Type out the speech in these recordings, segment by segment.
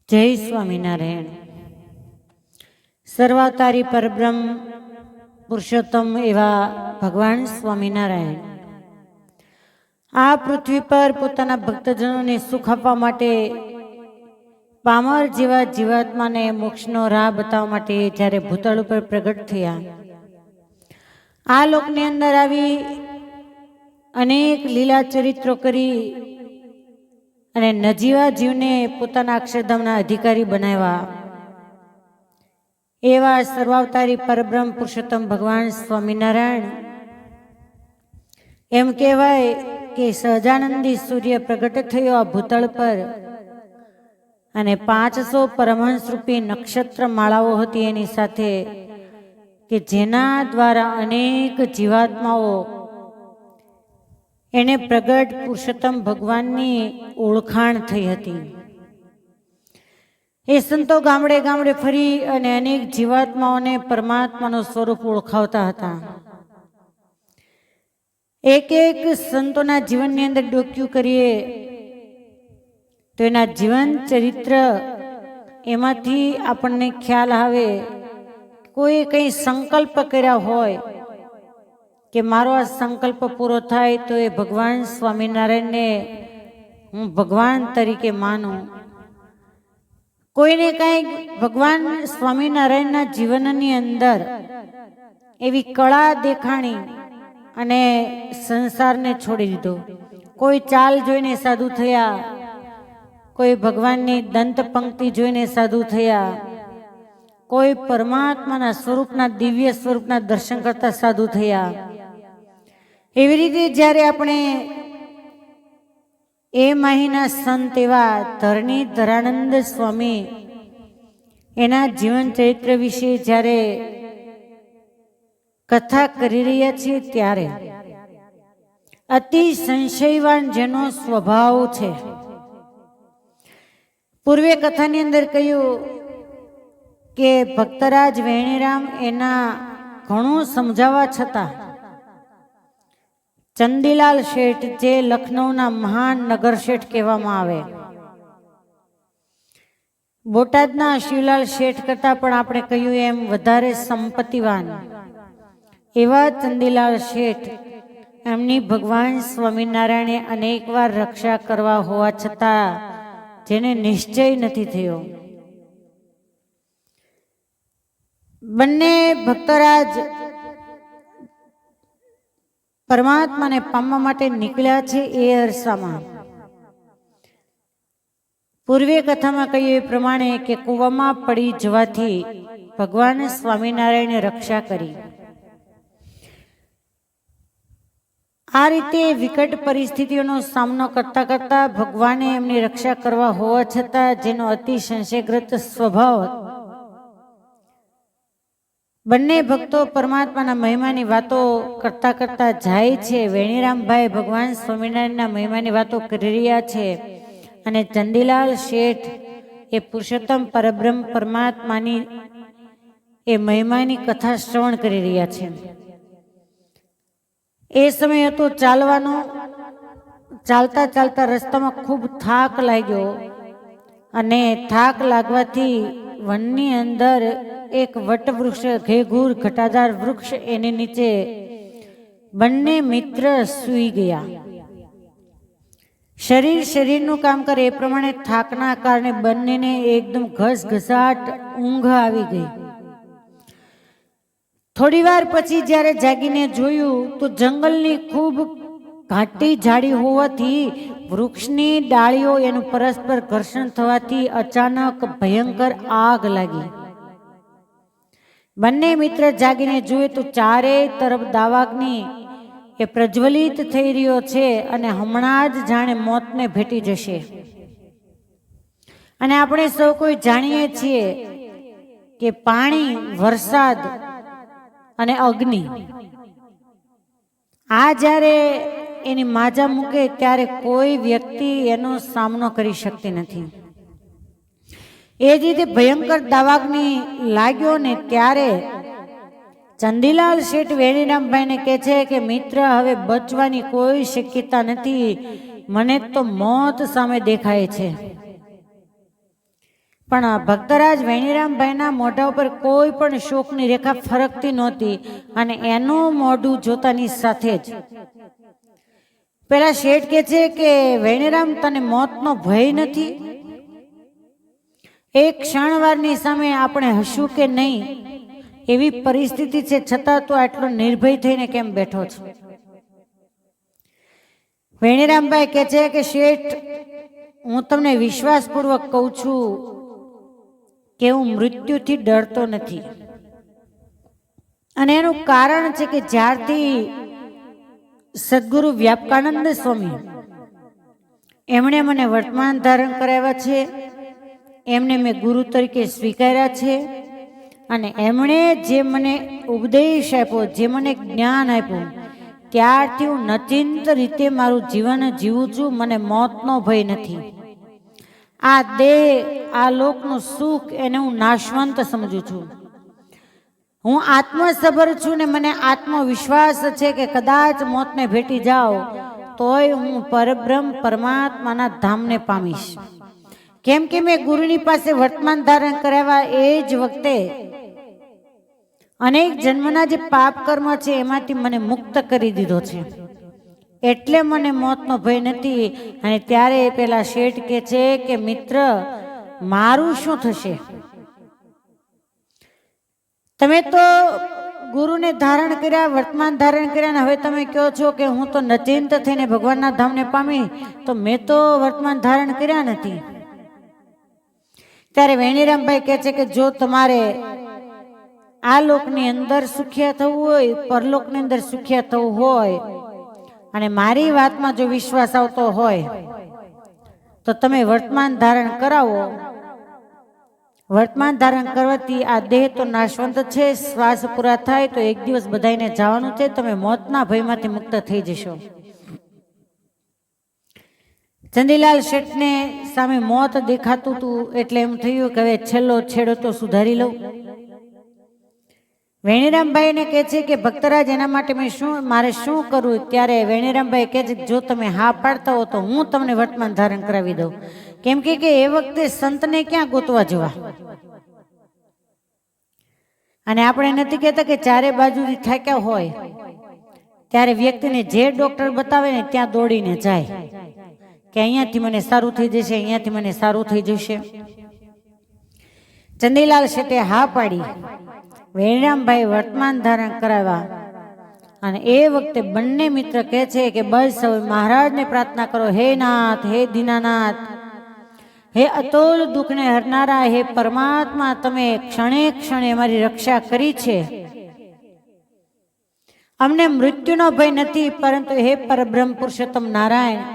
જય સ્વામિનારાયણ. સર્વાવતારી પરબ્રહ્મ પુરુષોત્તમ એવા ભગવાન સ્વામિનારાયણ આ પૃથ્વી પર પોતાના ભક્તજનોને સુખ આપવા માટે, પામર જેવા જીવાત્માને મોક્ષનો રાહ બતાવવા માટે જ્યારે ભૂતળ ઉપર પ્રગટ થયા, આ લોકની અંદર આવી અનેક લીલા ચરિત્રો કરી અને નજીવા જીવને પોતાના અક્ષરધામના અધિકારી બનાવ્યા. એવા સર્વાવતારી પરબ્રહ્મ પુરુષોત્તમ ભગવાન સ્વામિનારાયણ એમ કહેવાય કે સહજાનંદી સૂર્ય પ્રગટ થયો આ ભૂતળ પર અને 500 પરમહંસ રૂપી નક્ષત્ર માળાઓ હતી એની સાથે, કે જેના દ્વારા અનેક જીવાત્માઓ એને પ્રગટ પુરુષોત્તમ ભગવાનની ઓળખાણ થઈ હતી. એ સંતો ગામડે ગામડે ફરી અને અનેક જીવાત્માઓને પરમાત્માનું સ્વરૂપ ઓળખાવતા હતા. એક એક સંતોના જીવનની અંદર ડોક્યું કરીએ તો એના જીવન ચરિત્ર એમાંથી આપણને ખ્યાલ આવે. કોઈ કંઈ સંકલ્પ કર્યા હોય કે મારો આ સંકલ્પ પૂરો થાય તો એ ભગવાન સ્વામિનારાયણને હું ભગવાન તરીકે માનું. કોઈને કંઈક ભગવાન સ્વામિનારાયણના જીવનની અંદર એવી કળા દેખાણી અને સંસારને છોડી દીધો. કોઈ ચાલ જોઈને સાધુ થયા, કોઈ ભગવાનની દંત પંક્તિ જોઈને સાધુ થયા, કોઈ પરમાત્માના સ્વરૂપના દિવ્ય સ્વરૂપના દર્શન કરતા સાધુ થયા. એવી રીતે જ્યારે આપણે એ માહીના સંત એવા ધરણી ધરાનંદ સ્વામી એના જીવન ચરિત્ર વિશે જ્યારે કથા કરી રહ્યા છીએ ત્યારે અતિ સંશયવાન જેનો સ્વભાવ છે. પૂર્વે કથાની અંદર કહ્યું કે ભક્તરાજ વેણીરામ એના ઘણું સમજાવવા છતાં ચંદીલાલ શેઠ, જે લખનૌના મહાન નગર શેઠ કહેવામાં આવે, બોટાદના શિવલાલ શેઠ કરતા પણ આપણે કહ્યું એમ વધારે સંપત્તિવાન એવા ચંદીલાલ શેઠ, એમની ભગવાન સ્વામિનારાયણે અનેકવાર રક્ષા કરવા હોવા છતાં જેને નિશ્ચય નથી થયો. બંને ભક્તરાજ પરમાત્માને પામવા માટે નીકળ્યા છે. એ અરસામાં પૂર્વે કથામાં કહ્યું એ પ્રમાણે કે કૂવામાં પડી જવાથી ભગવાન સ્વામિનારાયણે રક્ષા કરી. આ રીતે વિકટ પરિસ્થિતિઓનો સામનો કરતા કરતા ભગવાને એમની રક્ષા કરવા હોવા છતાં જેનો અતિ સંશયગ્રસ્ત સ્વભાવ, બંને ભક્તો પરમાત્માના મહિમાની વાતો કરતા કરતા જાય છે. વેણીરામભાઈ ભગવાન સ્વામિનારાયણના મહિમાની વાતો કરી રહ્યા છે અને ચંદીલાલ શેઠ એ પુરુષોત્તમ પરબ્રહ્મ પરમાત્માની એ મહિમાની કથા શ્રવણ કરી રહ્યા છે. એ સમય હતો ચાલવાનો. ચાલતા ચાલતા રસ્તામાં ખૂબ થાક લાગ્યો અને થાક લાગવાથી વનની અંદર એક વટવૃક્ષ, ઘેઘૂર ઘટાદાર વૃક્ષ, એની નીચે બંને મિત્ર સૂઈ ગયા. શરીરનું કામ કરે એ પ્રમાણે થાકના કારણે બંનેને એકદમ ઘસઘસાટ ઊંઘ આવી ગઈ. થોડી વાર પછી જ્યારે જાગીને જોયું તો જંગલની ખૂબ ઘાટી ઝાડી હોવાથી વૃક્ષની ડાળીઓ એનું પરસ્પર ઘર્ષણ થવાથી અચાનક ભયંકર આગ લાગી. બંને મિત્ર જાગીને જોયે તો ચારેય તરફ દાવાગ્નિ એ પ્રજ્વલિત થઈ રહ્યો છે અને હમણાં જ જાણે મોતને ભેટી જશે. અને આપણે સૌ કોઈ જાણીએ છીએ કે પાણી, વરસાદ અને અગ્નિ આ જ્યારે એની માજા મૂકે ત્યારે કોઈ વ્યક્તિ એનો સામનો કરી શકતી નથી. એ જ રીતે ભયંકર દાવાગ્નિ લાગ્યો ને ત્યારે ચંદીલાલ શેઠ વેણીરામભાઈને કહે છે કે મિત્ર, હવે બચવાની કોઈ શક્યતા નથી, મને તો મોત સામે દેખાય છે. પણ ભક્તરાજ વેણીરામભાઈના મોઢા ઉપર કોઈ પણ શોકની રેખા ફરકતી નહોતી અને એનું મોઢું જોતાની સાથે જ પેલા શેઠ કે છે કે વેણીરામ, તને મોતનો ભય નથી? એક ક્ષણવારની સામે આપણે હશું કે નહીં એવી પરિસ્થિતિ છે, છતાં તું આટલો નિર્ભય થઈને કેમ બેઠો છો? વેણીરામભાઈ કહે છે કે શેઠ, હું તમને વિશ્વાસપૂર્વક કહું છું કે હું મૃત્યુથી ડરતો નથી. અને એનું કારણ છે કે જ્યારથી સદગુરુ વ્યાપકાનંદ સ્વામી એમણે મને વર્તમાન ધારણ કરાવ્યા છે, એમને મેં ગુરુ તરીકે સ્વીકાર્યા છે અને એમણે જે મને ઉપદેશ આપ્યો, જે મને જ્ઞાન આપ્યું, ત્યારથી હું નચિંત રીતે મારું જીવન જીવું છું. મને મોતનો ભય નથી. આ દેહ, આ લોકનું સુખ એને હું નાશવંત સમજું છું. હું આત્મસભર છું ને મને આત્મવિશ્વાસ છે કે કદાચ મોતને ભેટી જાઉં તોય હું પરબ્રહ્મ પરમાત્માના ધામને પામીશ. કેમ કે મેં ગુરુની પાસે વર્તમાન ધારણ કરાવ્યા એ જ વખતે અનેક જન્મના જે પાપ કર્મ છે એમાંથી મને મુક્ત કરી દીધો છે, એટલે મને મોતનો ભય નથી. અને ત્યારે પેલા શેઠ કે છે કે મિત્ર, મારું શું થશે? તમે તો ગુરુને ધારણ કર્યા, વર્તમાન ધારણ કર્યા, ને હવે તમે કહો છો કે હું તો નચિંત થઈને ભગવાનના ધામને પામી, તો મેં તો વર્તમાન ધારણ કર્યા નથી. ત્યારે વેણીરામભાઈ કહે છે કે જો તમારે આ લોકની અંદર સુખિયા થવું હોય, પરલોકની અંદર સુખિયા થવું હોય અને મારી વાતમાં જો વિશ્વાસ આવતો હોય તો તમે વર્તમાન ધારણ કરાવો. વર્તમાન ધારણ કરવાથી આ દેહ તો નાશવંત છે, શ્વાસ પૂરા થાય તો એક દિવસ બધાને જવાનું છે, તમે મોતના ભયમાંથી મુક્ત થઈ જશો. ચંદીલાલ શેઠને સામે મોત દેખાતું હતું એટલે એમ થયું કે હવે છેલ્લો છેડો તો સુધારી લઉં. વેણીરામભાઈને કહે છે કે ભક્તરાજ, એના માટે મારે શું કરવું? ત્યારે વેણીરામભાઈ કહે છે કે જો તમે હા પાડતા હો તો હું તમને વર્તમાન ધારણ કરાવી દઉં. કેમ કે એ વખતે સંતને ક્યાં ગોતવા જવા? અને આપણે નથી કહેતા કે ચારે બાજુથી થાક્યા હોય ત્યારે વ્યક્તિને જે ડોક્ટર બતાવે ને ત્યાં દોડીને જાય કે અહીંયાથી મને સારું થઈ જશે, અહીંયાથી મને સારું થઈ જશે. ચંદીલાલ શેઠે હા પાડી, વેણીરામભાઈ વર્તમાન ધારણ કરાવ્યા. અને એ વખતે બંને મિત્ર કહે છે કે બસ હવે મહારાજને પ્રાર્થના કરો, હે નાથ, હે દીનાનાથ, હે અતોલ દુઃખને હરનારા, હે પરમાત્મા, તમે ક્ષણે ક્ષણે અમારી રક્ષા કરી છે. અમને મૃત્યુનો ભય નથી, પરંતુ હે પરબ્રહ્મ પુરુષોત્તમ નારાયણ,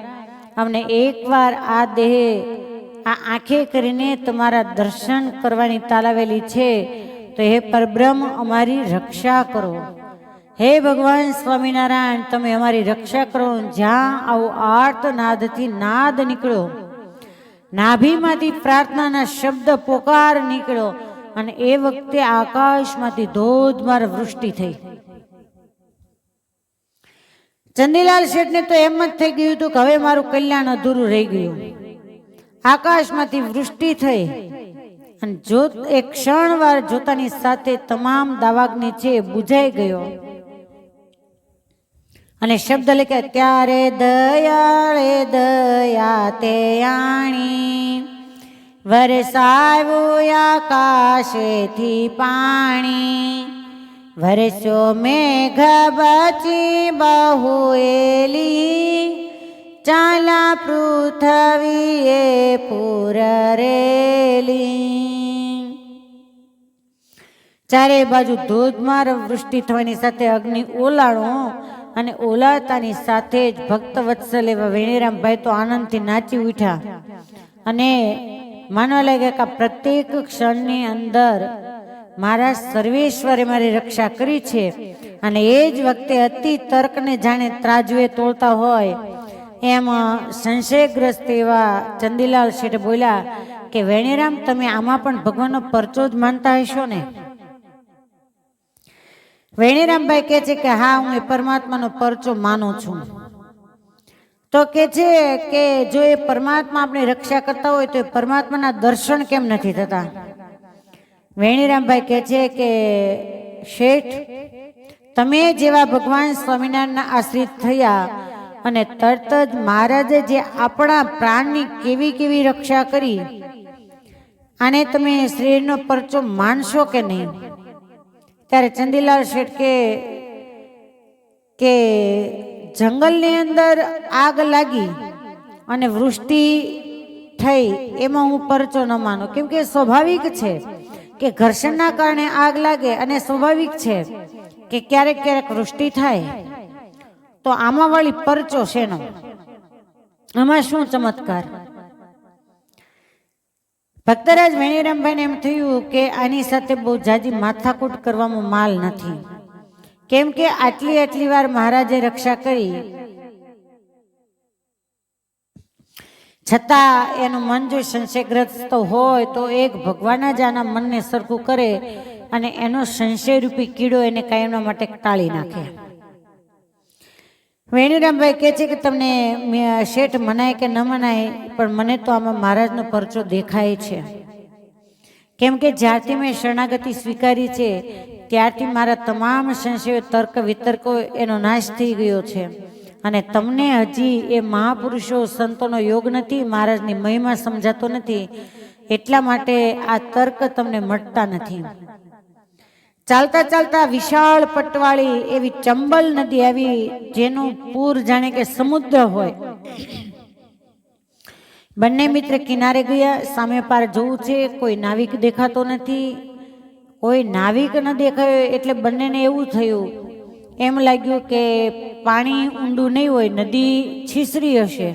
અમને એકવાર આ દેહ, આ આંખે કરીને તમારા દર્શન કરવાની તાલાવેલી છે, તો હે પરબ્રહ્મ અમારી રક્ષા કરો. હે ભગવાન સ્વામિનારાયણ, તમે અમારી રક્ષા કરો. જ્યાં આવો આર્ત નાદથી નાદ નીકળ્યો, નાભીમાંથી પ્રાર્થનાના શબ્દ પોકાર નીકળ્યો અને એ વખતે આકાશમાંથી ધોધમાર વૃષ્ટિ થઈ. ચંદીલાલ શેઠને તો એમ જ થઈ ગયું હતું કે હવે મારું કલ્યાણ અધૂરું રહી ગયું. આકાશમાંથી વૃષ્ટિ થઈ અને એક ક્ષણવાર જોતાની સાથે તમામ દાવાગ્નિ છે બુઝાઈ ગયો અને શબ્દ લખ્યા, ત્યારે દયાળે દયા તે આણી, વરસાવ્યું આકાશેથી પાણી, વરસો મેઘ બચી બહુએલી, ચાલા પૃથ્વીએ પૂરેલી. ચારે બાજુ ધોધમાર વૃષ્ટિ થવાની સાથે અગ્નિ ઓલાળો અને ઓલાતાની સાથે જ ભક્ત વત્સલ એવા વેણીરામભાઈ તો આનંદથી નાચી ઉઠ્યા અને માનવા લાગ્યા કે પ્રત્યેક ક્ષણની અંદર મારા સર્વેશ્વરે મારી રક્ષા કરી છે. અને એ જ વખતે અતિ તર્કને જાણે ત્રાજવે તોડતા હોય એમ સંશયગ્રસ્ત એવા ચંદીલાલ શેઠ બોલ્યા કે વેણીરામ, તમે આમાં પણ ભગવાનનો પરચો જ માનતા હશો ને? વેણીરામભાઈ કહે છે કે હા, હું એ પરમાત્માનો પરચો માનું છું. તો કે છે કે જો એ પરમાત્મા આપણી રક્ષા કરતા હોય તો એ પરમાત્માના દર્શન કેમ નથી થતા? વેણીરામભાઈ કહે છે કે શેઠ, તમે જેવા ભગવાન સ્વામિનારાયણના આશ્રિત થયા અને તરત જ મહારાજે જે આપણા પ્રાણની કેવી કેવી રક્ષા કરી, આને તમે શ્રીનો પરચો માનશો કે નહીં? ત્યારે ચંદીલાલ શેઠ કે જંગલની અંદર આગ લાગી અને વૃષ્ટિ થઈ, એમાં હું પરચો ન માનું, કેમ કે સ્વાભાવિક છે કે ઘર્ષણના કારણે આગ લાગે અને સ્વાભાવિક છે કે ક્યારેક ક્યારેક વૃષ્ટિ થાય. તો આમાં વાળી પરચો શેનો? આમાં શું ચમત્કાર? ભક્તરાજ વેણીરામભાઈને એમ થયું કે આની સાથે બહુ જાજી માથાકૂટ કરવામાં માલ નથી, કેમ કે આટલી વાર મહારાજે રક્ષા કરી, છતાં એનું મન જો સંશયગ્રસ્ત હોય તો એક ભગવાન જ આના મનને સરખું કરે અને એનો સંશયરૂપી કીડો એને કાયમના માટે ટાળી નાખે. વેણીરામભાઈ કહે છે કે તમને શેઠ મનાય કે ન મનાય, પણ મને તો આમાં મહારાજનો પરચો દેખાય છે, કેમ કે જ્યારથી મેં શરણાગતિ સ્વીકારી છે ત્યારથી મારા તમામ સંશયો, તર્ક વિતર્કો એનો નાશ થઈ ગયો છે. અને તમને હજી એ મહાપુરુષો સંતોનો યોગ નથી, મહારાજની મહિમા સમજાતો નથી, એટલા માટે આ તર્ક તમને મળતા નથી. ચાલતા ચાલતા વિશાળ પટવાળી એવી ચંબલ નદી આવી, જેનું પૂર જાણે કે સમુદ્ર હોય. બંને મિત્ર કિનારે ગયા. સામે પાર જોવું છે, કોઈ નાવિક દેખાતો નથી. કોઈ નાવિક ન દેખાયો એટલે બંનેને એવું થયું, એમ લાગ્યું કે પાણી ઊંડું નહીં હોય, નદી છીછરી હશે.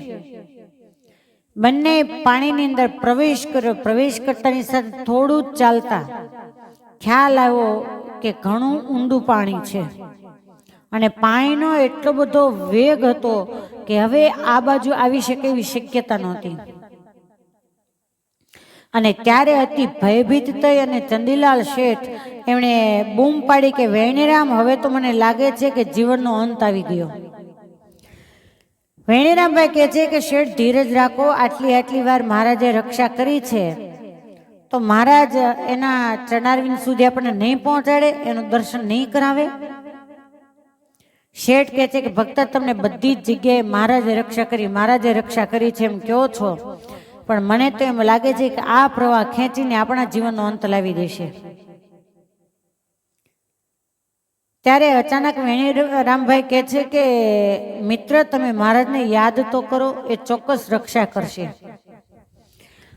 બંને પાણીની અંદર પ્રવેશ કર્યો. પ્રવેશ કરતાની સાથે થોડું જ ચાલતા ખ્યાલ આવ્યો કે ઘણું ઊંડું પાણી છે અને પાણીનો એટલો બધો વેગ હતો કે હવે આ બાજુ આવી શકે એવી શક્યતા નહોતી. અને ત્યારે અતિ ભયભીત થઈ અને ચંદીલાલ શેઠ એમણે બૂમ પાડી કે વેણીરામ, હવે તો મને લાગે છે કે જીવનનો અંત આવી ગયો. વેણીરામભાઈ કહે છે કે શેઠ ધીરજ રાખો, આટલી વાર મહારાજે રક્ષા કરી છે તો મહારાજ એના ચરણારવિંદ સુધી આપણને નહીં પહોંચાડે, એનું દર્શન નહીં કરાવે? શેઠ કહે છે કે ભક્ત, તમને બધી જ જગ્યાએ મહારાજે રક્ષા કરી છે એમ કહો છો, પણ મને તો એમ લાગે છે કે આ પ્રવાહ ખેંચીને આપણા જીવનનો અંત લાવી દેશે. ત્યારે અચાનક વેણીરામભાઈ કહે છે કે મિત્ર, તમે મહારાજને યાદ તો કરો, એ ચોક્કસ રક્ષા કરશે.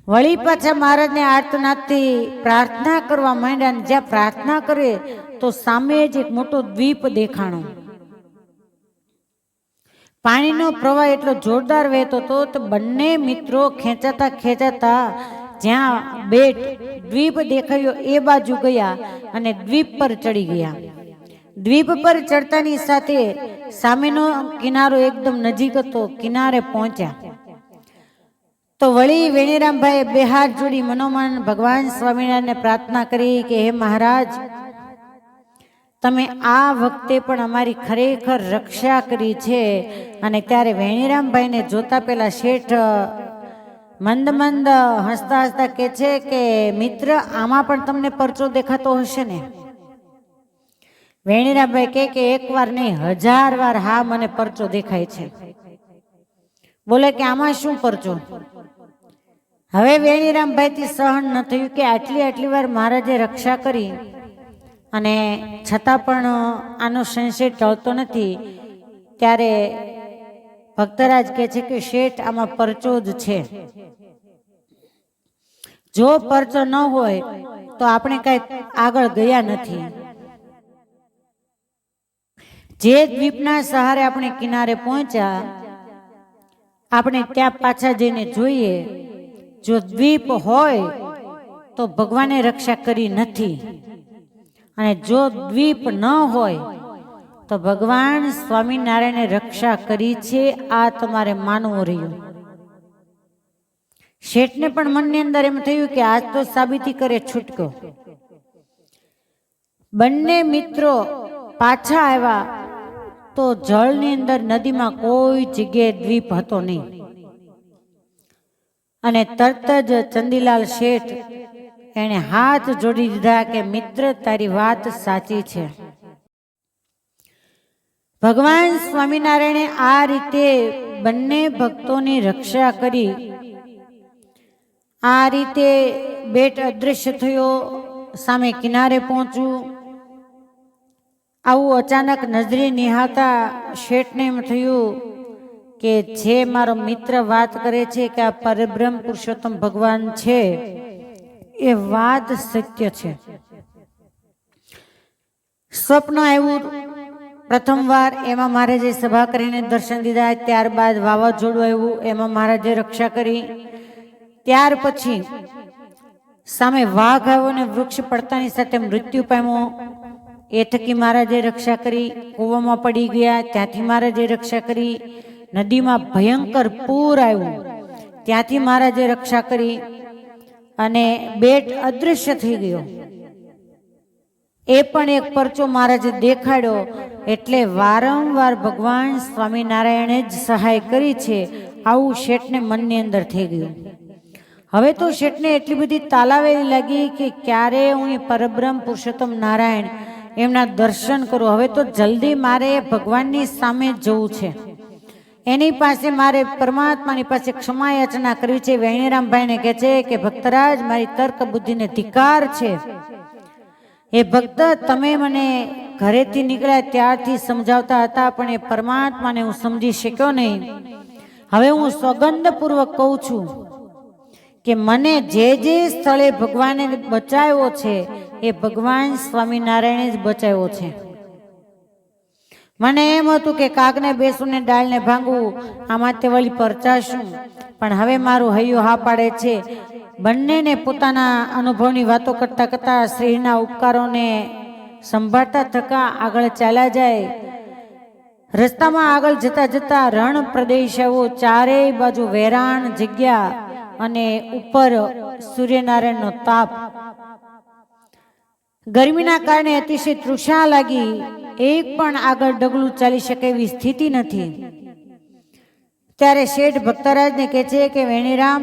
વળી પાછા મહારાજને આર્તનાદથી પ્રાર્થના કરવા માંડ્યા. જ્યાં પ્રાર્થના કરે તો સામે જ એક મોટો દ્વીપ દેખાણો. પાણીનો પ્રવાહ એટલો જોરદાર વહેતો હતો તો બંને મિત્રો ખેંચાતા જ્યાં બેટ દ્વીપ દેખાયો એ બાજુ ગયા અને દ્વીપ પર ચડી ગયા. દ્વીપ પર ચડતાની સાથે સામેનો કિનારો એકદમ નજીક હતો. કિનારે પહોંચ્યા તો વળી વેણીરામભાઈએ બે હાથ જોડી મનોમન ભગવાન સ્વામિનારાયણને પ્રાર્થના કરી કે હે મહારાજ, તમે આ વખતે પણ અમારી ખરેખર રક્ષા કરી છે. અને ત્યારે વેણીરામભાઈને જોતા પેલા શેઠ મંદ હસતા કહે છે કે મિત્ર, આમાં પણ તમને પરચો દેખાતો હશે ને? વેણીરામભાઈ કે એક વાર નહીં, 1000 વાર હા, મને પરચો દેખાય છે. બોલે કે આમાં શું પરચો? હવે વેણીરામભાઈથી સહન ન થયું કે આટલી વાર મહારાજે રક્ષા કરી અને છતાં પણ આનો સંશય ટળતો નથી. ત્યારે ભક્તરાજ કહે છે કે શેઠ, આમાં પરચો જ છે. જો પરચો ન હોય તો આપણે કઈ આગળ ગયા નથી. જે દ્વીપના સહારે આપણે કિનારે પહોંચ્યા, આપણે ત્યાં પાછા જઈને જોઈએ, જો દ્વીપ હોય તો ભગવાને રક્ષા કરી નથી, અને જો દ્વીપ ન હોય તો ભગવાન સ્વામિનારાયણે રક્ષા કરી છે. આ તમારે માનવું રહ્યું. શેઠને પણ મનની અંદર એમ થયું કે આજ તો સાબિતી કરે છૂટકો. બંને મિત્રો પાછા આવ્યા તો જળની અંદર નદીમાં કોઈ જગ્યાએ દ્વીપ હતો નહીં. અને તરત જ ચંદીલાલ શેઠ એને હાથ જોડી દીધા કે મિત્ર, તારી વાત સાચી છે. ભગવાન સ્વામિનારાયણે આ રીતે બંને ભક્તોની રક્ષા કરી. આ રીતે બેટ અદૃશ્ય થયો, સામે કિનારે પહોંચ્યું. આવું અચાનક નજરે નિહાળતા શેઠને એમ થયું કે જે મારો મિત્ર વાત કરે છે કે આ પરબ્રહ્મ પુરુષોત્તમ ભગવાન છે, એ વાત સત્ય છે. સ્વપ્ન આવ્યું પ્રથમવાર, એમાં મહારાજે સભા કરીને દર્શન દીધા. ત્યારબાદ વાવાઝોડું આવ્યું, એમાં મહારાજે રક્ષા કરી. ત્યાર પછી સામે વાઘ આવ્યો ને વૃક્ષ પડતાની સાથે મૃત્યુ પામ્યો. એ થકી મહારાજે રક્ષા કરી. કૂવામાં પડી ગયા, ત્યાંથી મહારાજે રક્ષા કરી. નદીમાં ભયંકર પૂર આવ્યું, ત્યાંથી મહારાજે રક્ષા કરી. અને બેટ અદૃશ્ય થઈ ગયો, એ પણ એક પરચો મહારાજે દેખાડ્યો. એટલે વારંવાર ભગવાન સ્વામિનારાયણે જ સહાય કરી છે, આવું શેઠને મનની અંદર થઈ ગયું. હવે તો શેઠને એટલી બધી તાલાવેલી લાગી કે ક્યારે હું એ પરબ્રહ્મ પુરુષોત્તમ નારાયણ એમના દર્શન કરું. હવે તો જલ્દી મારે ભગવાનની સામે જવું છે, એની પાસે મારે પરમાત્માની પાસે ક્ષમા યાચના કરવી છે. વેણીરામભાઈને કહે છે કે ભક્તરાજ, મારી તર્ક બુદ્ધિને ધિકાર છે. એ ભક્ત, તમે મને ઘરેથી નીકળ્યા ત્યારથી સમજાવતા હતા, પણ એ પરમાત્માને હું સમજી શક્યો નહીં. હવે હું સોગંદપૂર્વક કહું છું કે મને જે જે સ્થળે ભગવાને બચાવ્યો છે, એ ભગવાન સ્વામિનારાયણે જ બચાવ્યો છે. મને એમ હતું કે કાગને બેસું ને ડાળને ભાંગવું, આમાં તે વળી પરચાશું. પણ હવે મારું હૈયું હા પાડે છે. બંનેને પોતાના અનુભવની વાતો કરતા કરતા શ્રીના ઉપકારોને સંભાળતા થકા આગળ ચાલ્યા જાય. રસ્તામાં આગળ જતા જતા રણ પ્રદેશ આવ્યો, ચારેય બાજુ વેરાણ જગ્યા અને ઉપર સૂર્યનારાયણનો તાપ. ગરમીના કારણે અતિશય તૃષા લાગી. એક પણ આગળ ડગલું ચાલી શકે એવી સ્થિતિ નથી. ત્યારે શેઠ ભક્તરાજને કહે છે કે વેણીરામ,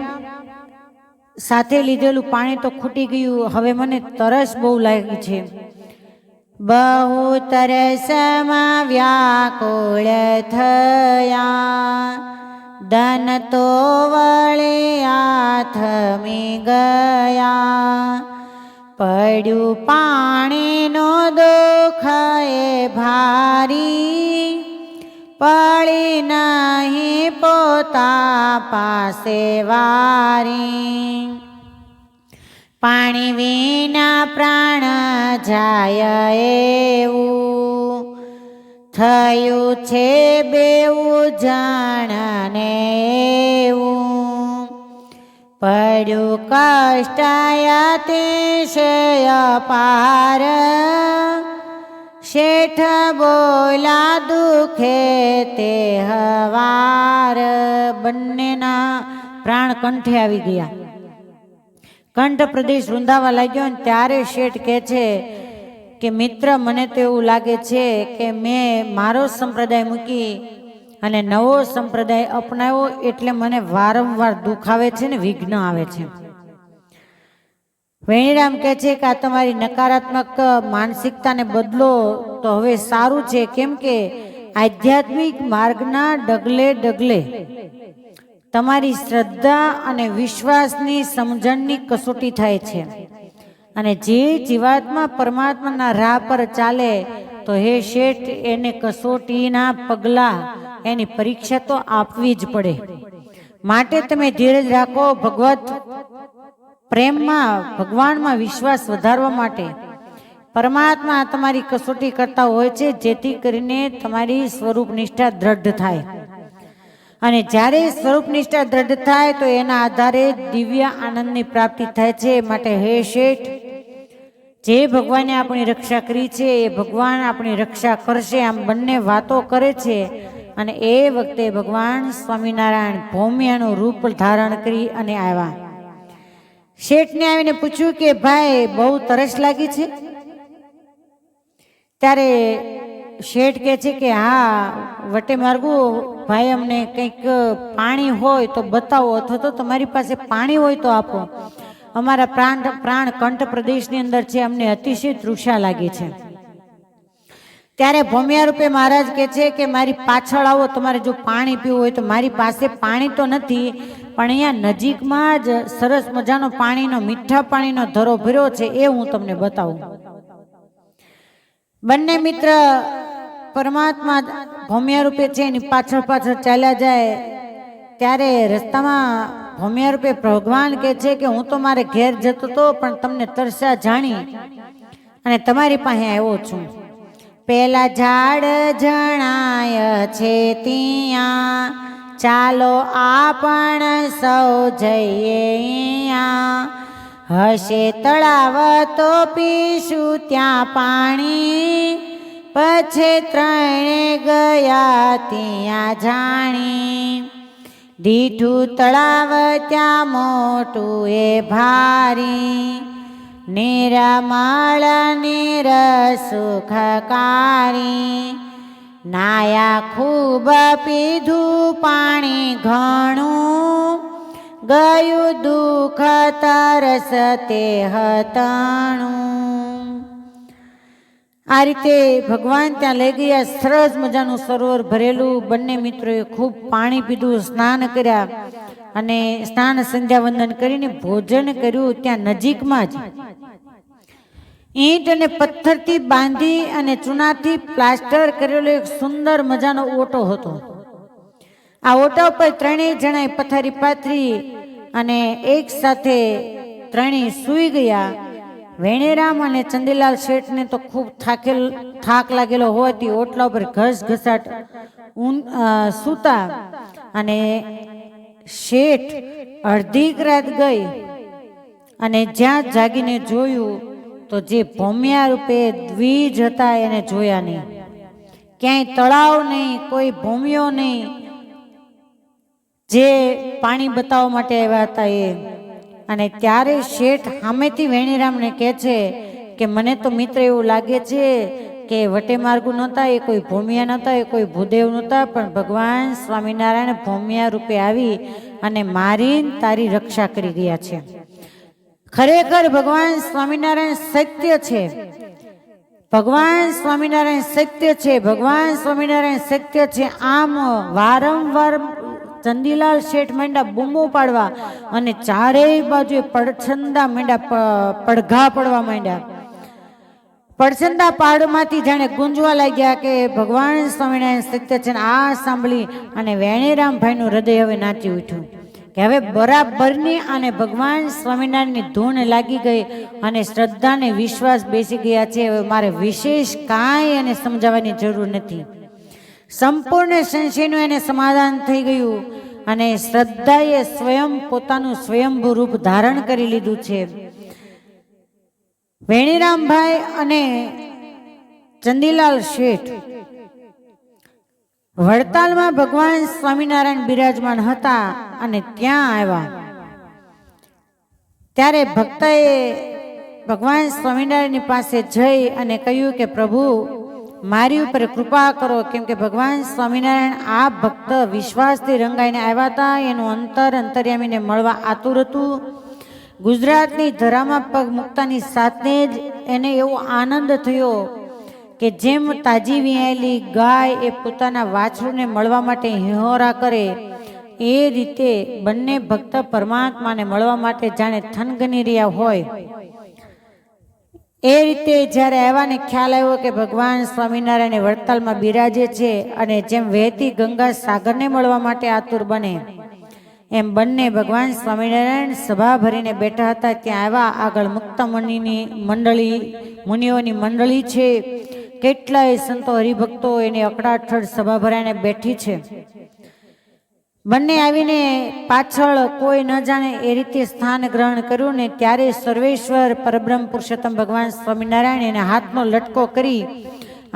સાથે લીધેલું પાણી તો ખૂટી ગયું, હવે મને તરસ બહુ લાગી છે. બહુ તરસમાં વ્યાકુળ થયા, ધન તો વળે આથમી ગયા. પડ્યું પાણીનો દુઃખ એ ભારી, પડી નહીં પોતા પાસે વારી. પાણી વિના પ્રાણ જાય એવું થયું છે બેવું જાણને એવું. પડ્યું કષ્ટાયતિશય પાર, શેઠ બોલા દુખે તે હવાર. બંનેના પ્રાણ કંઠે આવી ગયા, કંઠ પ્રદેશ રૂંધાવા લાગ્યો. ત્યારે શેઠ કહે છે કે મિત્ર, મને તો એવું લાગે છે કે મેં મારો સંપ્રદાય મૂકી અને નવો સંપ્રદાય અપનાવ્યો, એટલે મને વારંવાર દુઃખ આવે છે ને વિઘ્ન આવે છે. વેણીરામ કહે છે કે આ તમારી નકારાત્મક માનસિકતાને બદલો તો હવે સારું છે, કેમ કે આધ્યાત્મિક માર્ગના ડગલે ડગલે તમારી શ્રદ્ધા અને વિશ્વાસની સમજણની કસોટી થાય છે. અને જે જીવાત્મા પરમાત્માના રાહ પર ચાલે તો હે શેઠ, એને કસોટીના પગલા, એની પરીક્ષા તો આપવી જ પડે. માટે તમે ધીરજ રાખો. ભગવત પ્રેમમાં, ભગવાનમાં વિશ્વાસ વધારવા માટે પરમાત્મા તમારી કસોટી કરતા હોય છે, જેથી કરીને તમારી સ્વરૂપ નિષ્ઠા દ્રઢ થાય. અને જ્યારે સ્વરૂપ નિષ્ઠા દ્રઢ થાય તો એના આધારે દિવ્ય આનંદની પ્રાપ્તિ થાય છે. માટે હે શેઠ, જે ભગવાને આપણી રક્ષા કરી છે એ ભગવાન આપણી રક્ષા કરશે, આમ બંને વાતો કરે છે. અને એ વખતે ભગવાન સ્વામિનારાયણ ભૌમ્યાનું રૂપ ધારણ કરી અને આવ્યા. શેઠને આવીને પૂછ્યું કે ભાઈ, બહુ તરસ લાગી છે? ત્યારે શેઠ કહે છે કે હા વટે માર્ગું ભાઈ, અમને કંઈક પાણી હોય તો બતાવો, અથવા તો તમારી પાસે પાણી હોય તો આપો. અમારા પ્રાણ કંઠ પ્રદેશની અંદર છે, અમને અતિશય તૃષા લાગી છે. ત્યારે ભૌમિયા રૂપે મહારાજ કહે છે કે મારી પાછળ આવો, તમારે જો પાણી પીવું હોય તો. મારી પાસે પાણી તો નથી, પણ અહીંયા નજીકમાં જ સરસ મજાનો પાણીનો, મીઠા પાણીનો ધરો ભર્યો છે, એ હું તમને બતાવું. બંને મિત્ર પરમાત્મા ભૌમિયા રૂપે છે એની પાછળ પાછળ ચાલ્યા જાય. ત્યારે રસ્તામાં ભૌમિયા રૂપે ભગવાન કહે છે કે હું તો મારે ઘેર જતો હતો, પણ તમને તરસા જાણી અને તમારી પાસે આવ્યો છું. પેલા ઝાડ જણાય છે ત્યાં, ચાલો આપણ સૌ જઈએ અહીંયા. હશે તળાવ તો પીશું ત્યાં પાણી, પછી ત્રણે ગયા ત્યાં જાણી. દીઠું તળાવ ત્યાં મોટું એ ભારી, નિરમળ નિર સુખકારી. નાયા ખૂબ પીધું પાણી ઘણું, ગયું દુઃખ તરસ તે હતાણું. આ રીતે ભગવાન ત્યાં લઈ ગયા. સરસ મજાનું સરોવર ભરેલું. બંને મિત્રોએ ખૂબ પાણી પીધું, સ્નાન કર્યા અને સ્નાન સંધ્યા વંદન કરીને ભોજન કર્યું. ત્યાં નજીકમાં જ ઈંટ અને પથ્થરથી બાંધી અને ચૂનાથી પ્લાસ્ટર કરેલો એક સુંદર મજાનો ઓટો હતો. આ ઓટા ઉપર ત્રણેય જણાએ પથારી પાથરી અને એક સાથે ત્રણેય સૂઈ ગયા. વેણેરામ અને ચંદીલાલ શેઠને તો ખૂબ થાક લાગેલો હોવાથી ઓટલા ઉપર ઘસઘસાટ સૂતા. અને શેઠ અડધી રાત ગઈ અને જ્યાં જાગીને જોયું તો જે ભૌમિયા રૂપે દ્વિજ હતા એને જોયા નહીં. ક્યાંય તળાવ નહીં, કોઈ ભૌમિયો નહીં જે પાણી બતાવવા માટે આવ્યા હતા એ. અને ત્યારે શેઠ સામેથી વેણીરામને કહે છે કે મને તો મિત્ર એવું લાગે છે કે વટે માર્ગુ નહોતા, એ કોઈ ભૌમિયા નહોતા, એ કોઈ ભૂદેવ નહોતા, પણ ભગવાન સ્વામિનારાયણ ભૌમિયા રૂપે આવી અને મારી તારી રક્ષા કરી ગયા છે. ખરેખર ભગવાન સ્વામિનારાયણ સત્ય છે. ભગવાન સ્વામિનારાયણ સત્ય છે. ભગવાન સ્વામિનારાયણ સત્ય છે. આમ વારંવાર ચંદીલાલ શેઠ માંડ્યા બૂમો પાડવા અને ચારેય બાજુએ પડછંદા માંડ્યા, પડઘા પડવા માંડ્યા. પડછંદા પાડમાંથી જાણે ગુંજવા લાગ્યા કે ભગવાન સ્વામિનારાયણ સત્ય છે. આ સાંભળી અને વેણીરામભાઈનું હૃદય હવે નાચી ઉઠ્યું કે હવે બરાબરની અને ભગવાન સ્વામિનારાયણની ધૂન લાગી ગઈ અને શ્રદ્ધાને વિશ્વાસ બેસી ગયા છે. હવે મારે વિશેષ કાંઈ એને સમજાવવાની જરૂર નથી. સંપૂર્ણ સંશયનું એને સમાધાન થઈ ગયું અને શ્રદ્ધાએ સ્વયં પોતાનું સ્વયંભૂ રૂપ ધારણ કરી લીધું છે. વેણીરામભાઈ અને ચંદીલાલ શેઠ વડતાલમાં ભગવાન સ્વામિનારાયણ બિરાજમાન હતા અને ત્યાં આવ્યા. ત્યારે ભક્તએ ભગવાન સ્વામિનારાયણની પાસે જઈ અને કહ્યું કે પ્રભુ મારી ઉપર કૃપા કરો, કેમ કે ભગવાન સ્વામિનારાયણ આ ભક્ત વિશ્વાસથી રંગાઈને આવ્યા હતા. એનું અંતર્યામીને મળવા આતુર હતું. ગુજરાતની ધરામાં પગ મૂકતાની સાથે જ એને એવો આનંદ થયો કે જેમ તાજી વિયાયેલી ગાય એ પોતાના વાછરને મળવા માટે હિંહોરા કરે, એ રીતે બંને ભક્ત પરમાત્માને મળવા માટે જાણે થનગની રહ્યા હોય એ રીતે જ્યારે આવ્યાને ખ્યાલ આવ્યો કે ભગવાન સ્વામિનારાયણ વડતાલમાં બિરાજે છે અને જેમ વહેતી ગંગા સાગરને મળવા માટે આતુર બને એમ બંને ભગવાન સ્વામિનારાયણ સભા ભરીને બેઠા હતા. ત્યાં આવ્યા. આગળ મુક્ત મુનિઓની મંડળી છે. કેટલાય સંતો હરિભક્તો એને અકળાઠળ સભા ભરાઈને બેઠી છે. બંને આવીને પાછળ કોઈ ન જાણે એ રીતે સ્થાન ગ્રહણ કર્યું ને ત્યારે સર્વેશ્વર પરબ્રહ્મ પુરુષોત્તમ ભગવાન સ્વામિનારાયણ એને હાથનો લટકો કરી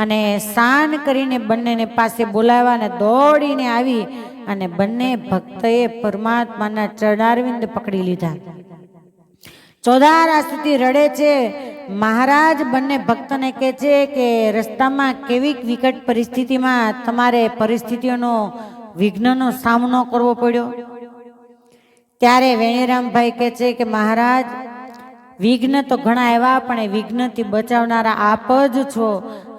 અને સ્નાન કરીને બંનેને પાસે બોલાવ્યા અને દોડીને આવી અને બંને ભક્તએ પરમાત્માના ચરણારવિંદ પકડી લીધા. ચોધાર આસુથી રડે છે મહારાજ બંને ભક્તને કહે છે કે રસ્તામાં કેવી વિકટ પરિસ્થિતિમાં તમારે પરિસ્થિતિઓનો વિઘ્નનો સામનો કરવો પડ્યો. ત્યારે વેણીરામભાઈ કહે છે કે મહારાજ, વિઘ્ન તો ઘણા આવ્યા, પણ એ વિઘ્નથી બચાવનારા આપ જ છો.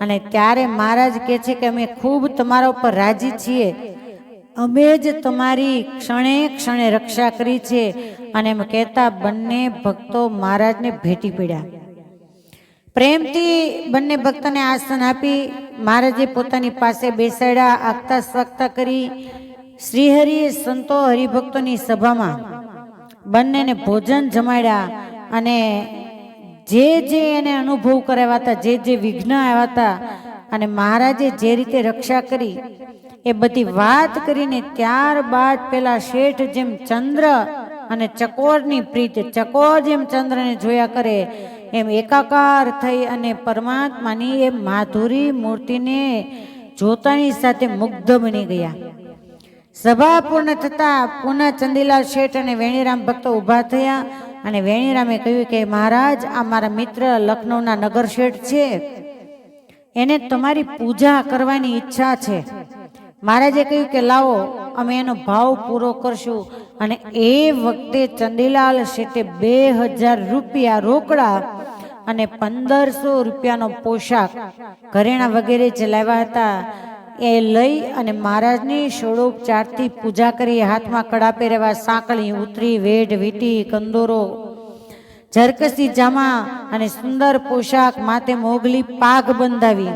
અને ત્યારે મહારાજ કહે છે કે અમે ખૂબ તમારા ઉપર રાજી છીએ, અમે જ તમારી ક્ષણે ક્ષણે રક્ષા કરી છે. અને એમ કહેતા બંને ભક્તો મહારાજને ભેટી પડ્યા. પ્રેમથી બંને ભક્તોને આસન આપી મહારાજે પોતાની પાસે બેસાડ્યા. આગતા સ્વાગતા કરી શ્રીહરિએ સંતો હરિભક્તોની સભામાં બંનેને ભોજન જમાડ્યા. અને જે એને અનુભવ કરાવ્યા હતા, જે વિઘ્ન આવ્યા હતા અને મહારાજે જે રીતે રક્ષા કરી એ બધી વાત કરીને ત્યારબાદ પેલા શેઠ જેમ ચંદ્ર અને ચકોરની પ્રીત, ચકોર જેમ ચંદ્રને જોયા કરે એમ એકાકાર થઈ અને પરમાત્માની એ માધુરી મૂર્તિને જોતાની સાથે મુગ્ધ બની ગયા. સભા પૂર્ણ થતા પુનઃ ચંદીલાલ શેઠ અને વેણીરામ ભક્તો ઊભા થયા. અને વેણીરામે કહ્યું કે મહારાજ, આ મારા મિત્ર લખનૌના નગર શેઠ છે, એને તમારી પૂજા કરવાની ઈચ્છા છે. મહારાજે કહ્યું કે લાવો, અમે એનો ભાવ પૂરો કરશું. અને એ વખતે ચંદીલાલ શેઠે 2000 રૂપિયા રોકડા અને 1500 રૂપિયાનો પોશાક, ઘરેણા વગેરે જે લાવ્યા હતા એ લઈ અને મહારાજની ષોડોપચારથી પૂજા કરી. હાથમાં કડા પહેરેવા, સાંકળી, ઉતરી, વેઢ, વીટી, કંદોરો, ઝરકસી જામા અને સુંદર પોશાક, માથે મોગલી પાઘ બંધાવી,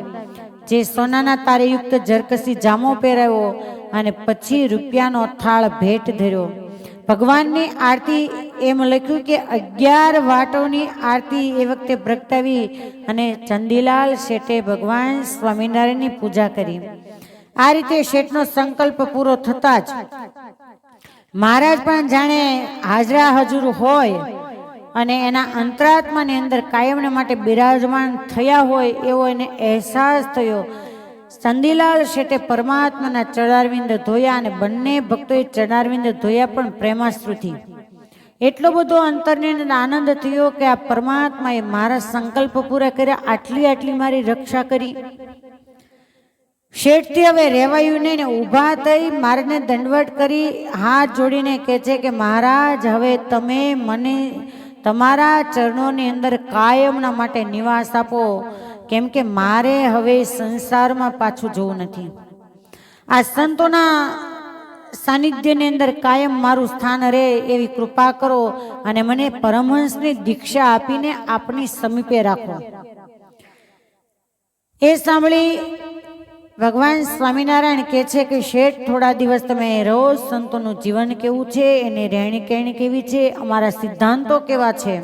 જે સોનાના તારેયુક્ત ઝરકસી જામો પહેરાવ્યો અને પછી રૂપિયાનો થાળ ભેટ ધર્યો. ભગવાનની આરતી એમ લખ્યું કે 11 વાટોની આરતી એ વખતે પ્રગટાવી અને ચંદીલાલ શેઠે ભગવાન સ્વામિનારાયણની પૂજા કરી. આ રીતે શેઠનો સંકલ્પ પૂરો થતા જ મહારાજ પણ જાણે હાજરા હજુર હોય અને એના અંતરાત્માની અંદર કાયમને માટે બિરાજમાન થયા હોય એવો એને અહેસાસ થયો. ચંદીલાલ શેઠે પરમાત્માના ચરણારવિંદ ધોયા અને બંને ભક્તોએ ચરણારવિંદ ધોયા, પણ પ્રેમાશ્રુથી. એટલો બધો અંતરને આનંદ થયો કે આ પરમાત્માએ મારા સંકલ્પ પૂરા કર્યા, આટલી મારી રક્ષા કરી. શેઠથી હવે રહેવાયું નહીં ને ઊભા થઈ મારને દંડવટ કરી હાથ જોડીને કહે છે કે મહારાજ, હવે તમે મને તમારા ચરણોની અંદર કાયમના માટે નિવાસ આપો, કેમ કે મારે હવે સંસારમાં પાછું જવું નથી. આ સંતોના સાનિધ્યની અંદર કાયમ મારું સ્થાન રહે એવી કૃપા કરો અને મને પરમહંસની દીક્ષા આપીને આપની સમીપે રાખો. એ સાંભળી ભગવાન સ્વામિનારાયણ કહે છે કે શેઠ, થોડા દિવસ તમે રહો, સંતોનું જીવન કેવું છે, એની રહેણી કહેણી કેવી છે, અમારા સિદ્ધાંતો કેવા છે,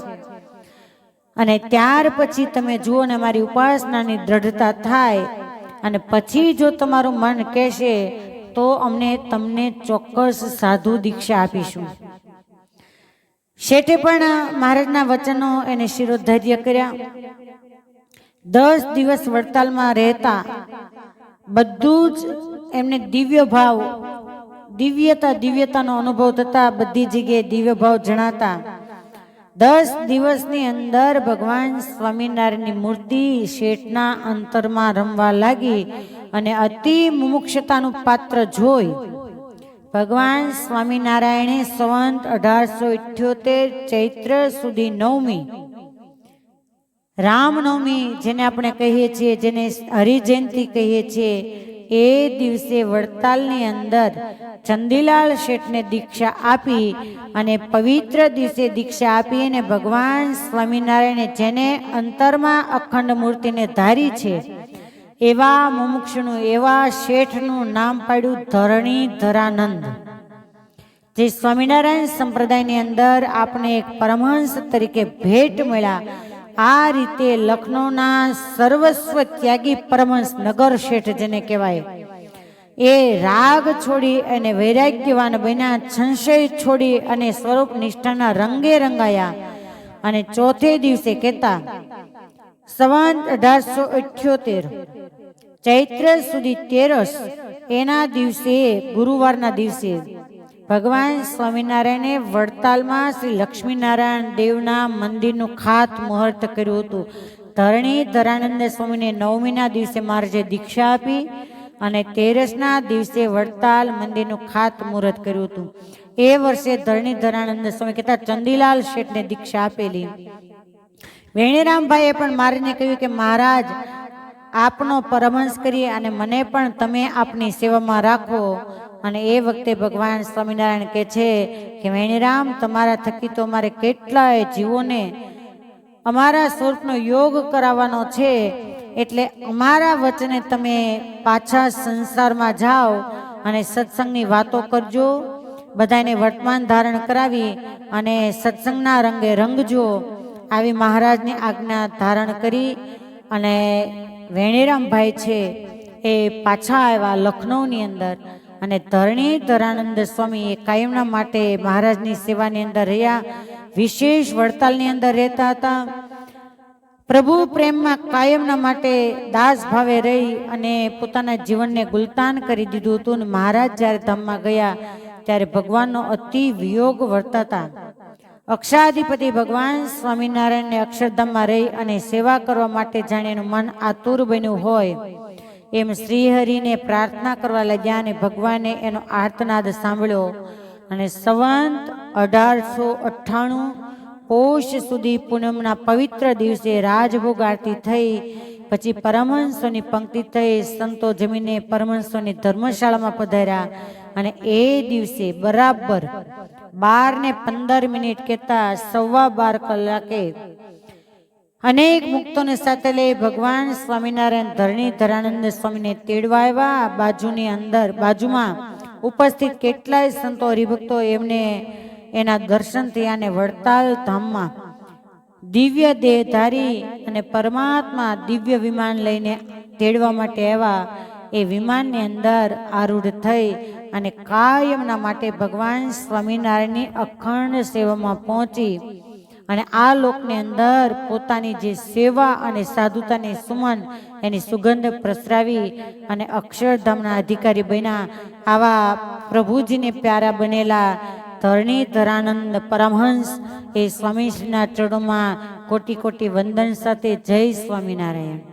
અને ત્યાર પછી તમે જુઓ ને મારી ઉપાસનાની દ્રઢતા થાય અને પછી જો તમારું મન કહેશે તો અમને તમને ચોક્કસ સાધુ દીક્ષા આપીશું. શેઠે પણ મહારાજના વચનો એને શિરોધાર્ય કર્યા. 10 દિવસ વડતાલમાં રહેતા બધું જ એમને દિવ્ય ભાવ, દિવ્યતાનો અનુભવ થતા, બધી જગ્યાએ દિવ્ય ભાવ જણાતા. 10 દિવસની અંદર ભગવાન સ્વામિનારાયણની મૂર્તિ શેઠના અંતરમાં રમવા લાગી અને અતિ મુમુક્ષતાનું પાત્ર જોઈ ભગવાન સ્વામિનારાયણે સંવંત 1878 ચૈત્ર સુધી 9મી રામનવમી જેને આપણે કહીએ છીએ, જેને હરિજયંતિ કહીએ છીએ, એ દિવસે વડતાલની અંદર ચંદીલાલ શેઠને દીક્ષા આપી અને પવિત્ર દિવસે દીક્ષા આપી અને ભગવાન સ્વામિનારાયણે જેને અંતરમાં અખંડ મૂર્તિને ધારી છે એવા મુમુક્ષનું, એવા શેઠનું નામ પાડ્યું ધરણીધરાનંદ. જે સ્વામિનારાયણ સંપ્રદાયની અંદર આપણે એક પરમહંસ તરીકે ભેટ મળ્યા. આ રીતે લખનૌના સર્વસ્વ ત્યાગી પરમહંસ નગર શેઠ જેને કહેવાય, એ રાગ છોડી અને વૈરાગ્યવાન બન્યા, સંશય છોડી અને સ્વરૂપ નિષ્ઠાના રંગે રંગાયા. અને ચોથે દિવસે કહેતા સંવંત 1878 ચૈત્ર સુધી 13 એના દિવસે, ગુરુવારના દિવસે ભગવાન સ્વામિનારાયણે વડતાલમાં શ્રી લક્ષ્મીનારાયણ દેવના મંદિરનું ખાત મુહૂર્ત કર્યું હતું. ધરણી ધરાનંદ સ્વામીને 9મીના દિવસે મહારાજે દીક્ષા આપી અને 13ના દિવસે વડતાલ મંદિરનું ખાત મુહૂર્ત કર્યું હતું. એ વર્ષે ધરણી ધરાનંદ સ્વામી કહેતા ચંદીલાલ શેઠને દીક્ષા આપેલી. વેણીરામભાઈએ પણ મહારાજને કહ્યું કે મહારાજ આપનો પરમહંસ કરીએ અને મને પણ તમે આપની સેવામાં રાખો. અને એ વખતે ભગવાન સ્વામિનારાયણ કહે છે કે વેણીરામ, તમારા થકી તો અમારે કેટલાય જીવોને અમારા સ્વરૂપનો યોગ કરાવવાનો છે, એટલે અમારા વચને તમે પાછા સંસારમાં જાઓ અને સત્સંગની વાતો કરજો, બધાને વર્તમાન ધારણ કરાવી અને સત્સંગના રંગે રંગજો. આવી મહારાજની આજ્ઞા ધારણ કરી અને વેણીરામભાઈ છે એ પાછા આવ્યા લખનૌની અંદર. અને ધરણી ધરાનંદ સ્વામી એ કાયમના માટે મહારાજની સેવાની અંદર રહ્યા. વિશેષ વડતાલની અંદર રહેતા હતા. પ્રભુ પ્રેમમાં કાયમના માટે દાસ ભાવે રહી અને પોતાના જીવનને ગુલતાન કરી દીધું હતું. અને મહારાજ જ્યારે ધામમાં ગયા ત્યારે ભગવાનનો અતિ વિયોગ વર્તાતા. અક્ષાધિપતિ ભગવાન સ્વામિનારાયણને અક્ષરધામમાં રહી અને સેવા કરવા માટે જાણે એનું મન આતુર બન્યું હોય એમ શ્રીહરિને પ્રાર્થના કરવા લાગ્યા. અને ભગવાને એનો આર્તનાદ સાંભળ્યો અને સંવંત 1898 પોષ સુધી પૂનમના પવિત્ર દિવસે રાજભોગ આરતી થઈ. પછી પરમહંસોની પંક્તિ થઈ. સંતો જમીને પરમહંસોની ધર્મશાળામાં પધાર્યા અને એ દિવસે બરાબર 12:15 કહેતા 12:15 કલાકે અનેક મુક્તોને સાથે લઈ ભગવાન સ્વામિનારાયણ ધરણી ધરાનંદ સ્વામીને તેડવા આવ્યા. બાજુમાં ઉપસ્થિત કેટલાય સંતો હરિભક્તો એમને એના દર્શન થયા અને વડતાલ ધામમાં દિવ્ય દેહધારી અને પરમાત્મા દિવ્ય વિમાન લઈને તેડવા માટે આવ્યા. એ વિમાનની અંદર આરૂઢ થઈ અને કાયમના માટે ભગવાન સ્વામિનારાયણની અખંડ સેવામાં પહોંચી અને આ લોકની અંદર પોતાની જે સેવા અને સાધુતાની સુમન એની સુગંધ પ્રસરાવી અને અક્ષરધામના અધિકારી બન્યા. આવા પ્રભુજીને પ્યારા બનેલા ધરણી ધરાનંદ પરમહંસ એ સ્વામીશ્રીના ચરણોમાં કોટી કોટી વંદન સાથે જય સ્વામિનારાયણ.